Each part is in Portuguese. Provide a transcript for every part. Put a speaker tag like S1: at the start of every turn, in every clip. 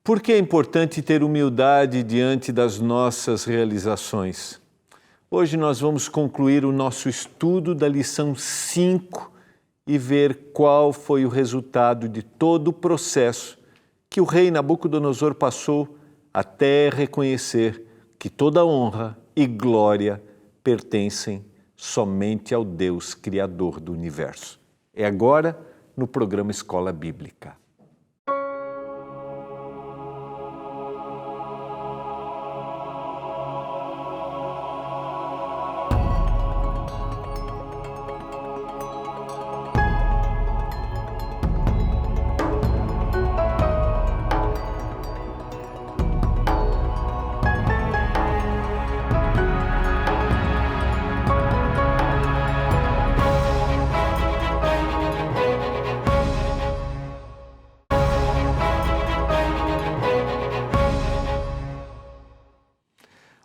S1: Por que é importante ter humildade diante das nossas realizações? Hoje nós vamos concluir o nosso estudo da lição 5 e ver qual foi o resultado de todo o processo que o rei Nabucodonosor passou até reconhecer que toda honra e glória pertencem somente ao Deus Criador do Universo. É agora no programa Escola Bíblica.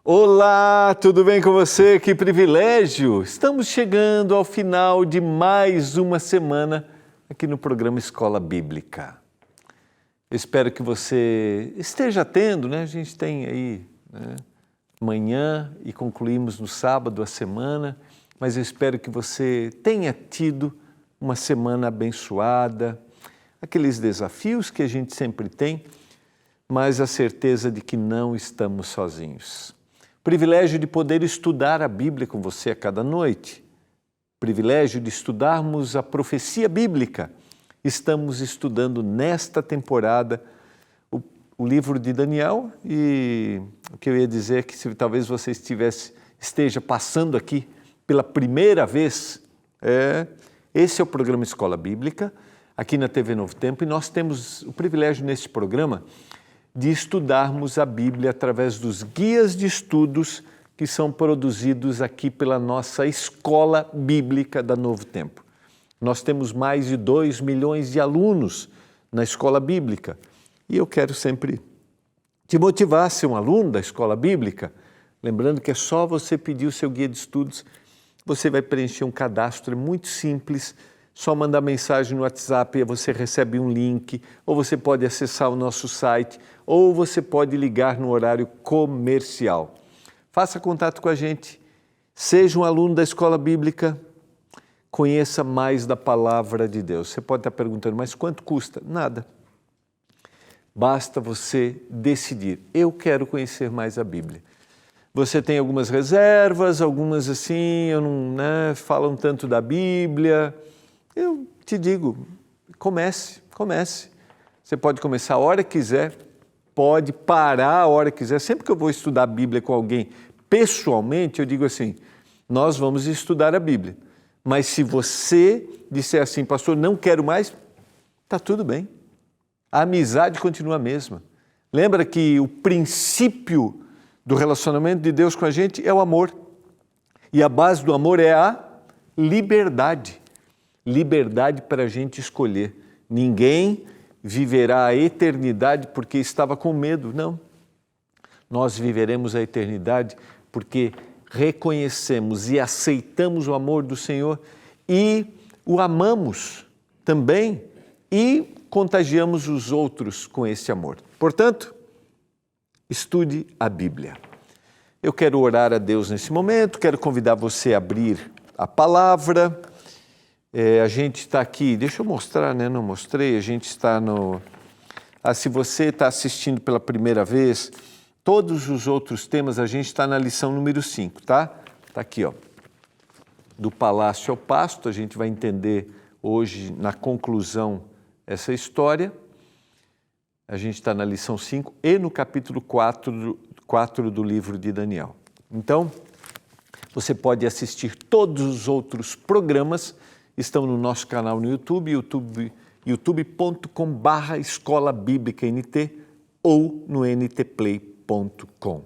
S1: Olá, tudo bem com você? Que privilégio! Estamos chegando ao final de mais uma semana aqui no programa Escola Bíblica. Eu espero que você esteja tendo, né? A gente tem aí amanhã e concluímos no sábado a semana, mas eu espero que você tenha tido uma semana abençoada, aqueles desafios que a gente sempre tem, mas a certeza de que não estamos sozinhos. Privilégio de poder estudar a Bíblia com você a cada noite. Privilégio de estudarmos a profecia bíblica. Estamos estudando nesta temporada o livro de Daniel e o que eu ia dizer é que se talvez você esteja passando aqui pela primeira vez, esse é o programa Escola Bíblica, aqui na TV Novo Tempo, e nós temos o privilégio neste programa de estudarmos a Bíblia através dos guias de estudos que são produzidos aqui pela nossa Escola Bíblica da Novo Tempo. Nós temos mais de 2 milhões de alunos na Escola Bíblica e eu quero sempre te motivar a ser um aluno da Escola Bíblica, lembrando que é só você pedir o seu guia de estudos, você vai preencher um cadastro, é muito simples, só mandar mensagem no WhatsApp e você recebe um link, ou você pode acessar o nosso site, ou você pode ligar no horário comercial. Faça contato com a gente, seja um aluno da Escola Bíblica, conheça mais da Palavra de Deus. Você pode estar perguntando, mas quanto custa? Nada. Basta você decidir, eu quero conhecer mais a Bíblia. Você tem algumas reservas, algumas assim, falam tanto da Bíblia. Eu te digo, comece. Você pode começar a hora que quiser, pode parar a hora que quiser. Sempre que eu vou estudar a Bíblia com alguém pessoalmente, eu digo assim, nós vamos estudar a Bíblia. Mas se você disser assim, pastor, não quero mais, está tudo bem. A amizade continua a mesma. Lembra que o princípio do relacionamento de Deus com a gente é o amor. E a base do amor é a liberdade. Liberdade para a gente escolher. Ninguém viverá a eternidade porque estava com medo, não. Nós viveremos a eternidade porque reconhecemos e aceitamos o amor do Senhor e o amamos também e contagiamos os outros com esse amor. Portanto, estude a Bíblia. Eu quero orar a Deus nesse momento, quero convidar você a abrir a palavra. A gente está aqui, deixa eu mostrar, né? Não mostrei, a gente está no... se você está assistindo pela primeira vez, todos os outros temas, a gente está na lição número 5, tá? Está aqui, ó. Do palácio ao pasto, a gente vai entender hoje, na conclusão, essa história. A gente está na lição 5 e no capítulo 4 do livro de Daniel. Então, você pode assistir todos os outros programas, estão no nosso canal no YouTube, youtube.com/Escola Bíblica NT ou no ntplay.com.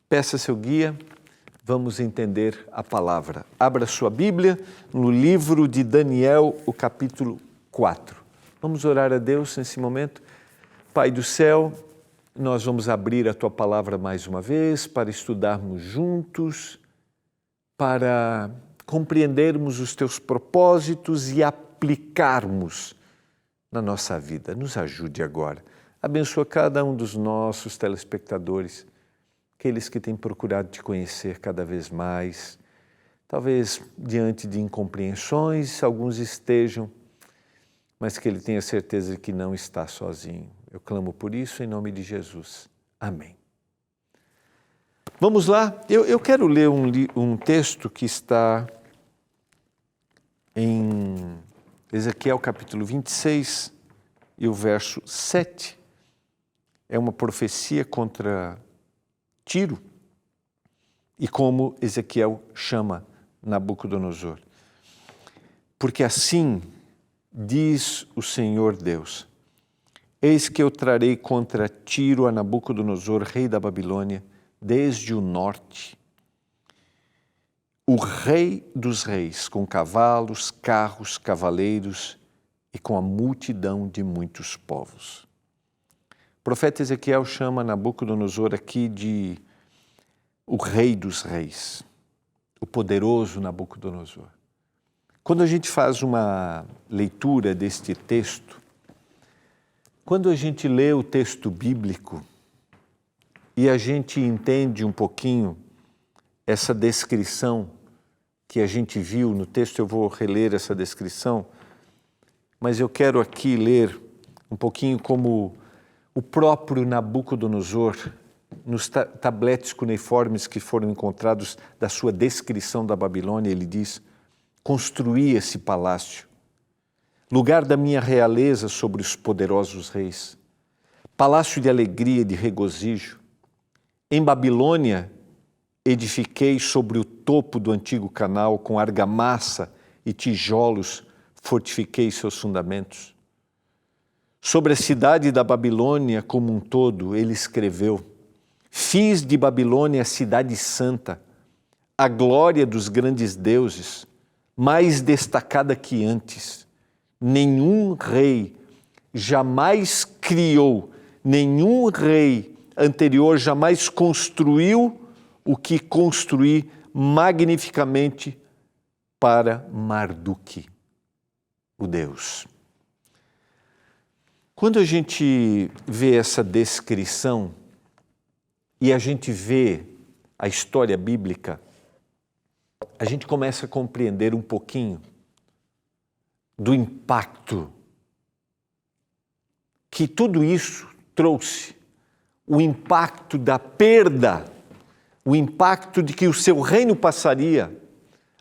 S1: Peça seu guia, vamos entender a palavra. Abra sua Bíblia no livro de Daniel, o capítulo 4. Vamos orar a Deus nesse momento. Pai do céu, nós vamos abrir a Tua palavra mais uma vez para estudarmos juntos, para compreendermos os Teus propósitos e aplicarmos na nossa vida. Nos ajude agora. Abençoa cada um dos nossos telespectadores, aqueles que têm procurado te conhecer cada vez mais. Talvez diante de incompreensões, alguns estejam, mas que ele tenha certeza de que não está sozinho. Eu clamo por isso em nome de Jesus. Amém. Vamos lá, eu quero ler um texto que está em Ezequiel capítulo 26 e o verso 7. É uma profecia contra Tiro e como Ezequiel chama Nabucodonosor. Porque assim diz o Senhor Deus: eis que eu trarei contra Tiro a Nabucodonosor, rei da Babilônia, desde o norte, o rei dos reis, com cavalos, carros, cavaleiros e com a multidão de muitos povos. O profeta Ezequiel chama Nabucodonosor aqui de o rei dos reis, o poderoso Nabucodonosor. Quando a gente faz uma leitura deste texto, quando a gente lê o texto bíblico e a gente entende um pouquinho essa descrição que a gente viu no texto, eu vou reler essa descrição, mas eu quero aqui ler um pouquinho como o próprio Nabucodonosor, nos tabletes cuneiformes que foram encontrados da sua descrição da Babilônia, ele diz: construí esse palácio, lugar da minha realeza sobre os poderosos reis, palácio de alegria e de regozijo. Em Babilônia, edifiquei sobre o topo do antigo canal, com argamassa e tijolos, fortifiquei seus fundamentos. Sobre a cidade da Babilônia como um todo, ele escreveu: fiz de Babilônia a cidade santa, a glória dos grandes deuses, mais destacada que antes. Nenhum rei jamais criou, nenhum rei anterior jamais construiu o que construí magnificamente para Marduk, o Deus. Quando a gente vê essa descrição e a gente vê a história bíblica, a gente começa a compreender um pouquinho do impacto que tudo isso trouxe, o impacto da perda, o impacto de que o seu reino passaria.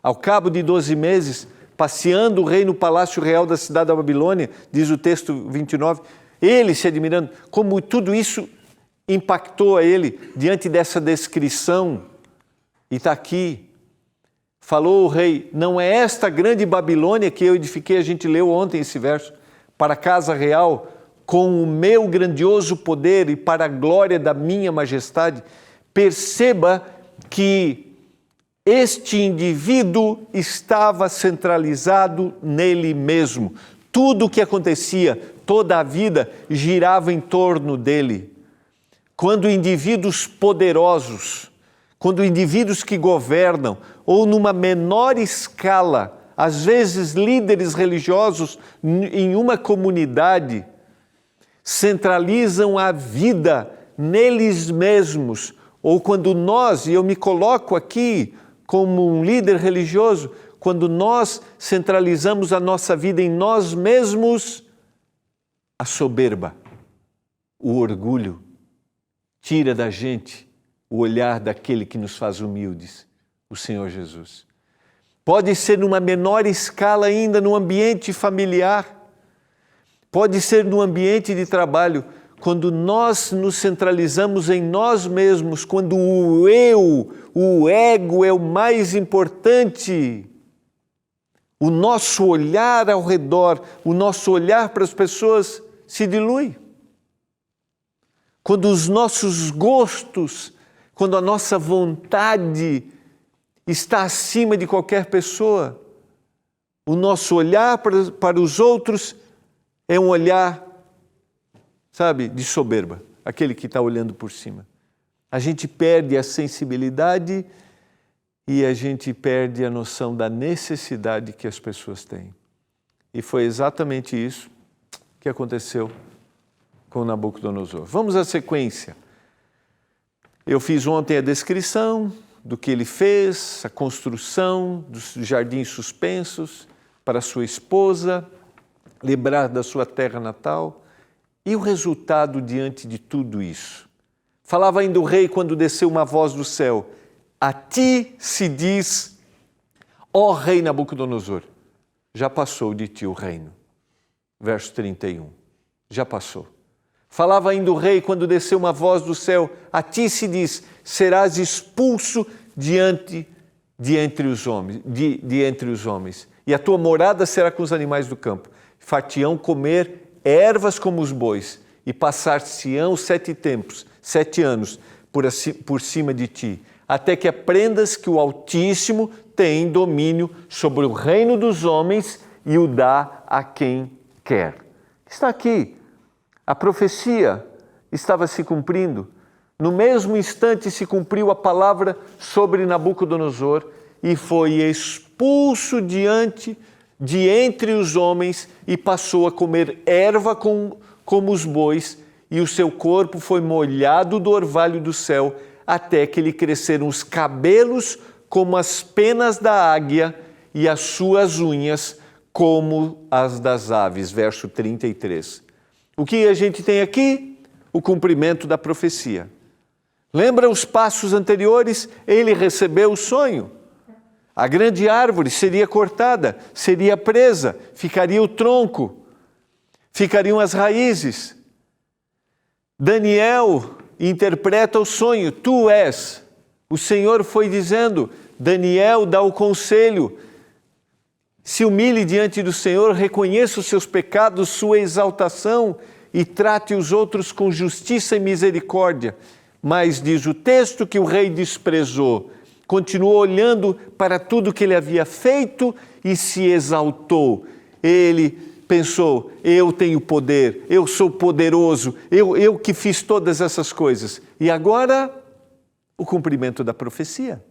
S1: Ao cabo de 12 meses, passeando o rei no palácio real da cidade da Babilônia, diz o texto 29, ele se admirando, como tudo isso impactou a ele diante dessa descrição. E está aqui, falou o rei: não é esta grande Babilônia que eu edifiquei, a gente leu ontem esse verso, para a casa real, com o meu grandioso poder e para a glória da minha majestade. Perceba que este indivíduo estava centralizado nele mesmo. Tudo o que acontecia, toda a vida girava em torno dele. Quando indivíduos poderosos, quando indivíduos que governam, ou numa menor escala, às vezes líderes religiosos em uma comunidade, centralizam a vida neles mesmos, ou quando nós, e eu me coloco aqui como um líder religioso, quando nós centralizamos a nossa vida em nós mesmos, a soberba, o orgulho, tira da gente o olhar daquele que nos faz humildes, o Senhor Jesus. Pode ser numa menor escala ainda, no ambiente familiar, pode ser no ambiente de trabalho, quando nós nos centralizamos em nós mesmos, quando o eu, o ego é o mais importante, o nosso olhar ao redor, o nosso olhar para as pessoas se dilui. Quando os nossos gostos, quando a nossa vontade está acima de qualquer pessoa, o nosso olhar para os outros é um olhar, sabe, de soberba, aquele que está olhando por cima. A gente perde a sensibilidade e a gente perde a noção da necessidade que as pessoas têm. E foi exatamente isso que aconteceu com Nabucodonosor. Vamos à sequência. Eu fiz ontem a descrição do que ele fez, a construção dos jardins suspensos para sua esposa, lembrar da sua terra natal. E o resultado diante de tudo isso? Falava ainda o rei quando desceu uma voz do céu: a ti se diz, ó rei Nabucodonosor, já passou de ti o reino. Verso 31, já passou. Falava ainda o rei quando desceu uma voz do céu: a ti se diz, serás expulso de entre os homens, e a tua morada será com os animais do campo. Far-te-ão comer ervas como os bois, e passar-se-ão 7 anos por cima de ti, até que aprendas que o Altíssimo tem domínio sobre o reino dos homens e o dá a quem quer. Está aqui. A profecia estava se cumprindo. No mesmo instante se cumpriu a palavra sobre Nabucodonosor e foi expulso de entre os homens e passou a comer erva como os bois, e o seu corpo foi molhado do orvalho do céu, até que lhe cresceram os cabelos como as penas da águia e as suas unhas como as das aves. Verso 33. O que a gente tem aqui? O cumprimento da profecia. Lembra os passos anteriores? Ele recebeu o sonho. A grande árvore seria cortada, seria presa, ficaria o tronco, ficariam as raízes. Daniel interpreta o sonho: tu és. O Senhor foi dizendo, Daniel dá o conselho: se humilhe diante do Senhor, reconheça os seus pecados, sua exaltação, e trate os outros com justiça e misericórdia. Mas diz o texto que o rei desprezou, continuou olhando para tudo que ele havia feito e se exaltou. Ele pensou: eu tenho poder, eu sou poderoso, eu que fiz todas essas coisas. E agora, o cumprimento da profecia.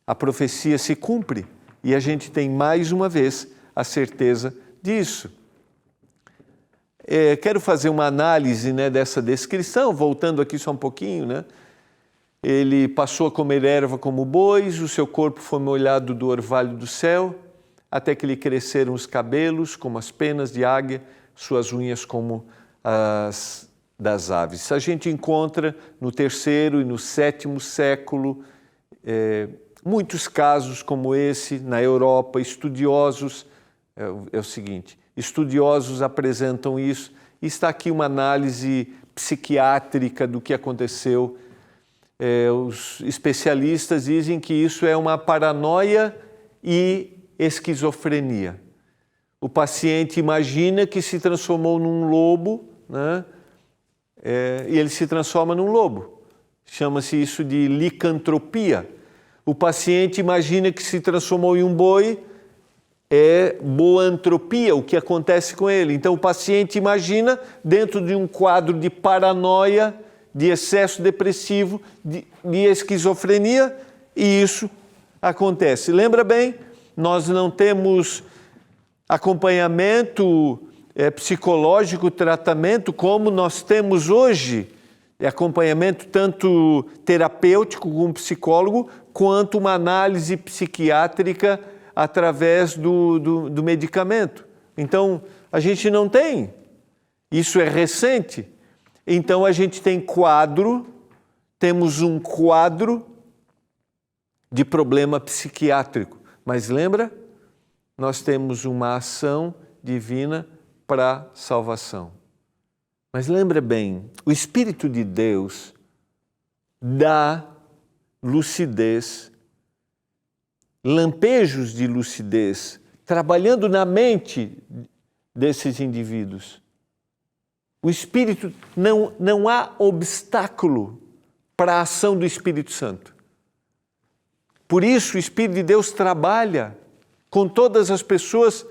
S1: A profecia se cumpre e a gente tem mais uma vez a certeza disso. Quero fazer uma análise, dessa descrição, voltando aqui só um pouquinho. Ele passou a comer erva como bois, o seu corpo foi molhado do orvalho do céu, até que lhe cresceram os cabelos como as penas de águia, suas unhas como as das aves. A gente encontra no 3º e no 7º século muitos casos como esse na Europa. Estudiosos, é o seguinte, estudiosos apresentam isso. Está aqui uma análise psiquiátrica do que aconteceu. Os especialistas dizem que isso é uma paranoia e esquizofrenia. O paciente imagina que se transformou num lobo, e ele se transforma num lobo. Chama-se isso de licantropia. O paciente imagina que se transformou em um boi, é boantropia, o que acontece com ele. Então o paciente imagina, dentro de um quadro de paranoia, de excesso depressivo, de esquizofrenia, e isso acontece. Lembra bem, nós não temos acompanhamento psicológico, tratamento, como nós temos hoje, acompanhamento tanto terapêutico com um psicólogo, quanto uma análise psiquiátrica através do medicamento. Então, a gente não tem. Isso é recente. Então, a gente temos um quadro de problema psiquiátrico. Mas lembra? Nós temos uma ação divina para salvação. Mas lembra bem, o Espírito de Deus dá lucidez, lampejos de lucidez, trabalhando na mente desses indivíduos. O Espírito, não há obstáculo para a ação do Espírito Santo. Por isso, o Espírito de Deus trabalha com todas as pessoas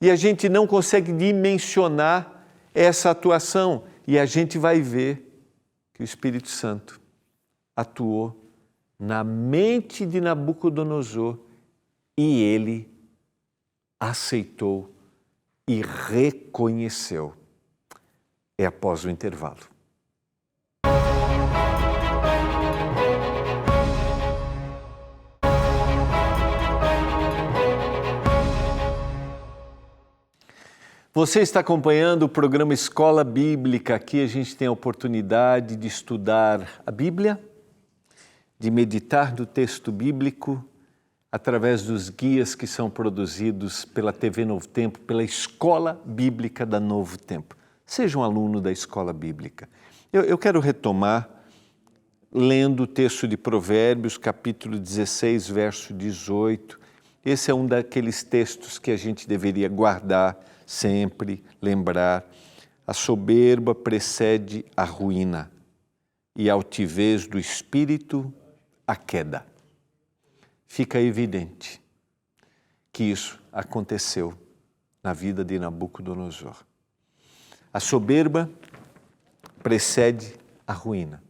S1: e a gente não consegue dimensionar essa atuação. E a gente vai ver que o Espírito Santo atuou na mente de Nabucodonosor e ele aceitou e reconheceu. é após o intervalo. Você está acompanhando o programa Escola Bíblica. Aqui a gente tem a oportunidade de estudar a Bíblia, de meditar no texto bíblico, através dos guias que são produzidos pela TV Novo Tempo, pela Escola Bíblica da Novo Tempo. Seja um aluno da Escola Bíblica. Eu quero retomar lendo o texto de Provérbios, capítulo 16, verso 18. Esse é um daqueles textos que a gente deveria guardar sempre, lembrar. A soberba precede a ruína e a altivez do espírito a queda. Fica evidente que isso aconteceu na vida de Nabucodonosor. A soberba precede a ruína.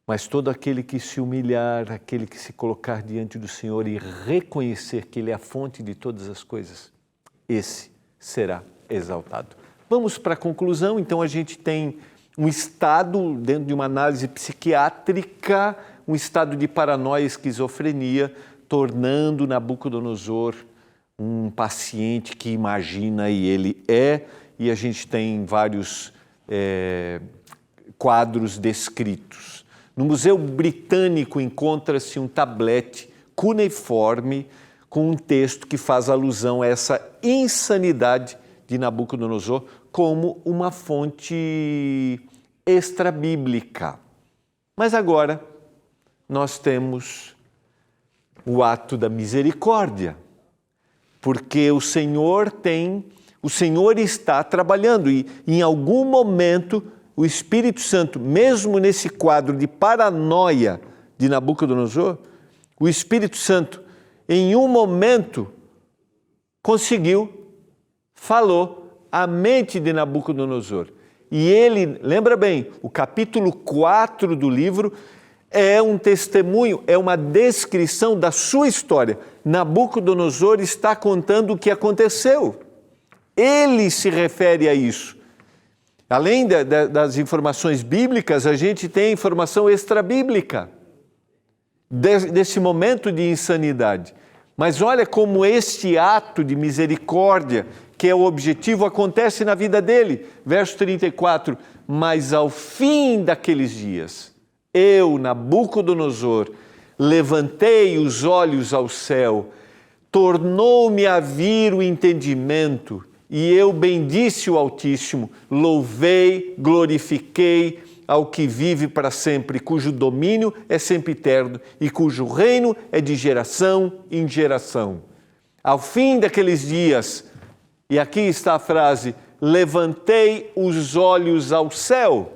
S1: Mas todo aquele que se humilhar, aquele que se colocar diante do Senhor e reconhecer que Ele é a fonte de todas as coisas, esse será exaltado. Vamos para a conclusão. Então a gente tem um estado, dentro de uma análise psiquiátrica, um estado de paranoia e esquizofrenia, tornando Nabucodonosor um paciente que imagina e ele é, e a gente tem vários quadros descritos. No Museu Britânico encontra-se um tablete cuneiforme com um texto que faz alusão a essa insanidade de Nabucodonosor como uma fonte extrabíblica. Mas agora nós temos o ato da misericórdia, porque o Senhor está trabalhando e em algum momento o Espírito Santo, mesmo nesse quadro de paranoia de Nabucodonosor, o Espírito Santo em um momento falou a mente de Nabucodonosor. E ele, lembra bem, o capítulo 4 do livro é um testemunho, é uma descrição da sua história. Nabucodonosor está contando o que aconteceu. Ele se refere a isso. Além das informações bíblicas, a gente tem informação extrabíblica desse momento de insanidade. Mas olha como este ato de misericórdia, que é o objetivo, acontece na vida dele. Verso 34, mas ao fim daqueles dias, eu, Nabucodonosor, levantei os olhos ao céu, tornou-me a vir o entendimento, e eu bendisse o Altíssimo, louvei, glorifiquei ao que vive para sempre, cujo domínio é sempre eterno e cujo reino é de geração em geração. Ao fim daqueles dias, e aqui está a frase, levantei os olhos ao céu.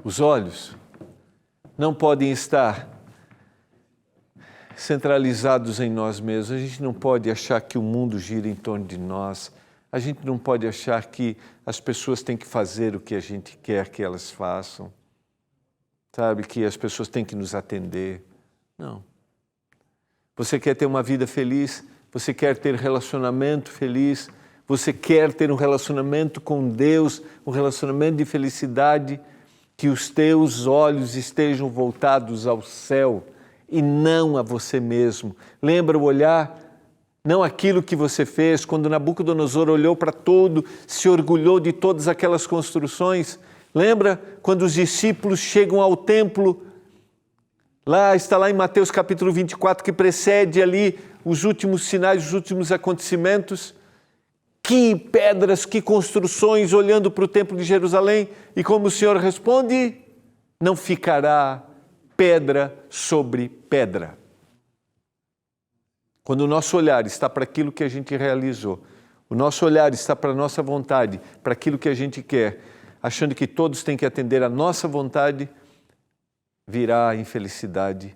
S1: Os olhos não podem estar centralizados em nós mesmos. A gente não pode achar que o mundo gira em torno de nós. A gente não pode achar que as pessoas têm que fazer o que a gente quer que elas façam. Sabe, que as pessoas têm que nos atender. Não. Você quer ter uma vida feliz? Você quer ter relacionamento feliz? Você quer ter um relacionamento com Deus, um relacionamento de felicidade? Que os teus olhos estejam voltados ao céu e não a você mesmo. Lembra o olhar? Não aquilo que você fez. Quando Nabucodonosor olhou para tudo, se orgulhou de todas aquelas construções. Lembra quando os discípulos chegam ao templo? Está lá em Mateus capítulo 24, que precede ali os últimos sinais, os últimos acontecimentos. Que pedras, que construções, olhando para o templo de Jerusalém. E como o Senhor responde, não ficará pedra sobre pedra. Quando o nosso olhar está para aquilo que a gente realizou, o nosso olhar está para a nossa vontade, para aquilo que a gente quer, achando que todos têm que atender à nossa vontade, virá a infelicidade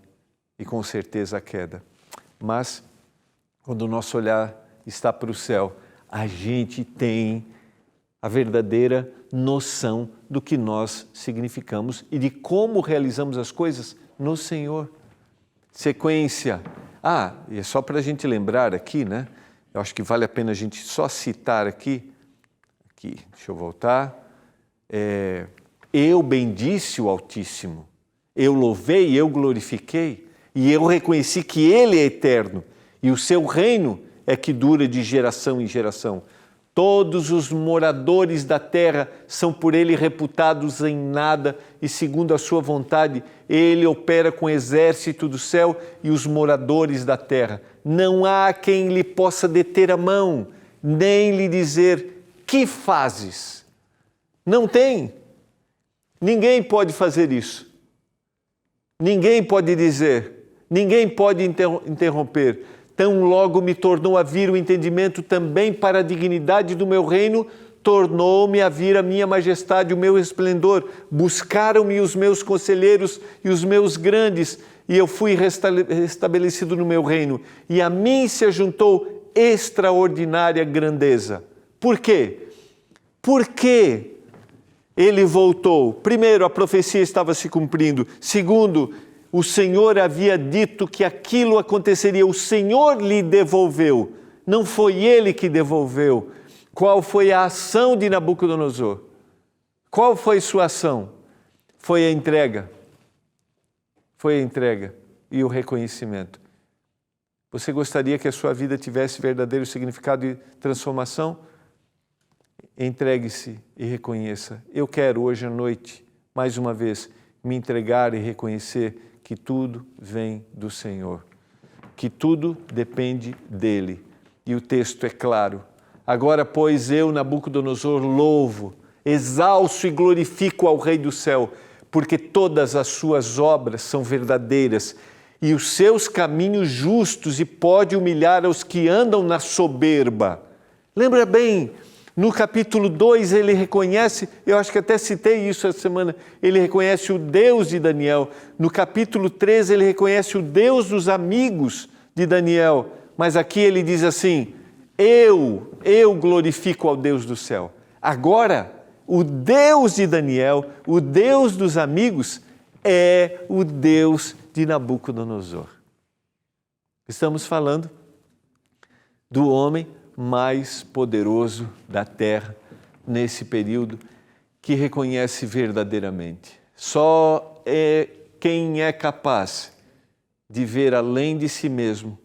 S1: e com certeza a queda. Mas, quando o nosso olhar está para o céu, a gente tem a verdadeira noção do que nós significamos e de como realizamos as coisas no Senhor. Sequência. E é só para a gente lembrar aqui, né? Eu acho que vale a pena a gente só citar aqui Aqui, deixa eu voltar. Eu bendisse o Altíssimo, eu louvei, eu glorifiquei, e eu reconheci que Ele é eterno, e o seu reino é que dura de geração em geração. Todos os moradores da terra são por Ele reputados em nada, e segundo a sua vontade, Ele opera com o exército do céu e os moradores da terra. Não há quem lhe possa deter a mão, nem lhe dizer, que fazes? Não tem. Ninguém pode fazer isso. Ninguém pode dizer, ninguém pode interromper. Tão logo me tornou a vir o entendimento também para a dignidade do meu reino, tornou-me a vir a minha majestade, o meu esplendor. Buscaram-me os meus conselheiros e os meus grandes, e eu fui restabelecido no meu reino. E a mim se ajuntou extraordinária grandeza. Por quê? Porque ele voltou. Primeiro, a profecia estava se cumprindo. Segundo, o Senhor havia dito que aquilo aconteceria. O Senhor lhe devolveu. Não foi ele que devolveu. Qual foi a ação de Nabucodonosor? Qual foi sua ação? Foi a entrega. Foi a entrega e o reconhecimento. Você gostaria que a sua vida tivesse verdadeiro significado e transformação? Entregue-se e reconheça. Eu quero hoje à noite, mais uma vez, me entregar e reconhecer que tudo vem do Senhor, que tudo depende dEle. E o texto é claro. Agora, pois, eu, Nabucodonosor, louvo, exalço e glorifico ao Rei do céu, porque todas as suas obras são verdadeiras e os seus caminhos justos, e pode humilhar aos que andam na soberba. Lembra bem, no capítulo 2 ele reconhece, eu acho que até citei isso essa semana, ele reconhece o Deus de Daniel. No capítulo 3 ele reconhece o Deus dos amigos de Daniel. Mas aqui ele diz assim, eu glorifico ao Deus do céu. Agora, o Deus de Daniel, o Deus dos amigos, é o Deus de Nabucodonosor. Estamos falando do homem mais poderoso da terra nesse período, que reconhece verdadeiramente. Só é quem é capaz de ver além de si mesmo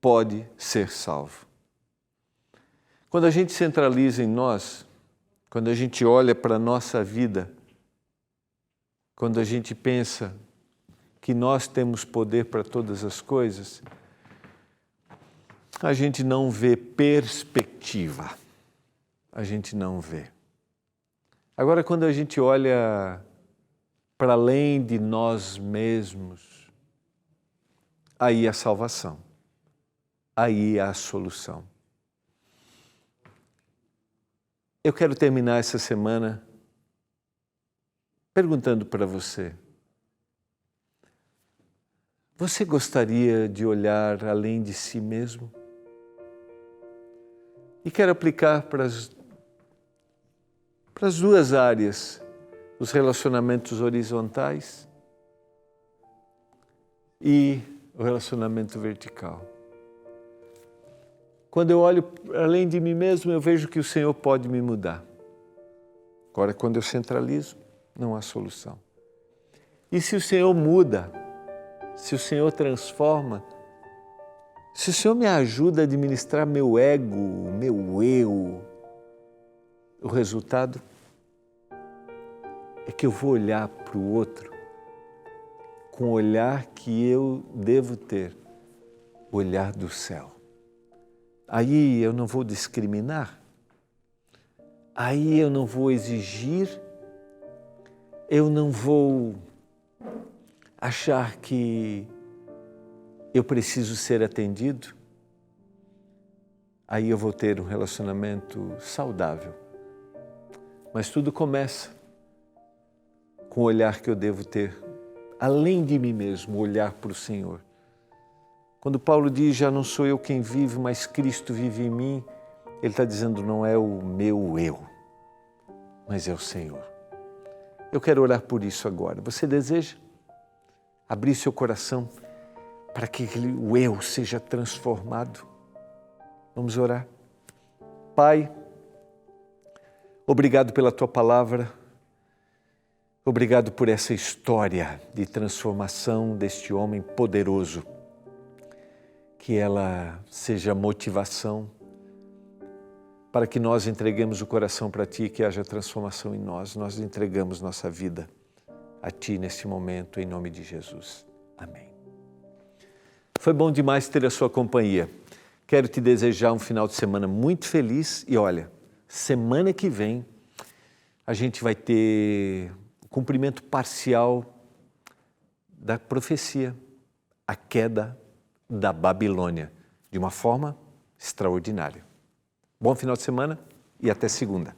S1: pode ser salvo. Quando a gente centraliza em nós, quando a gente olha para a nossa vida, quando a gente pensa que nós temos poder para todas as coisas, a gente não vê perspectiva. A gente não vê. Agora, quando a gente olha para além de nós mesmos, aí a salvação, aí a solução. Eu quero terminar essa semana perguntando para você: você gostaria de olhar além de si mesmo? E quero aplicar para as duas áreas, os relacionamentos horizontais e o relacionamento vertical. Quando eu olho além de mim mesmo, eu vejo que o Senhor pode me mudar. Agora, quando eu centralizo, não há solução. E se o Senhor muda, se o Senhor transforma, se o Senhor me ajuda a administrar meu ego, meu eu, o resultado é que eu vou olhar para o outro com o olhar que eu devo ter, o olhar do céu. Aí eu não vou discriminar, aí eu não vou exigir, eu não vou achar que eu preciso ser atendido. Aí eu vou ter um relacionamento saudável. Mas tudo começa com o olhar que eu devo ter, além de mim mesmo, olhar para o Senhor. Quando Paulo diz, já não sou eu quem vive, mas Cristo vive em mim, ele está dizendo, não é o meu eu, mas é o Senhor. Eu quero orar por isso agora. Você deseja abrir seu coração para que o eu seja transformado? Vamos orar. Pai, Obrigado pela Tua palavra. Obrigado por essa história de transformação deste homem poderoso. Que ela seja motivação para que nós entreguemos o coração para Ti e que haja transformação em nós. Nós entregamos nossa vida a Ti neste momento, em nome de Jesus. Amém. Foi bom demais ter a sua companhia. Quero te desejar um final de semana muito feliz e olha, semana que vem a gente vai ter o cumprimento parcial da profecia, a queda da Babilônia, de uma forma extraordinária. Bom final de semana e até segunda.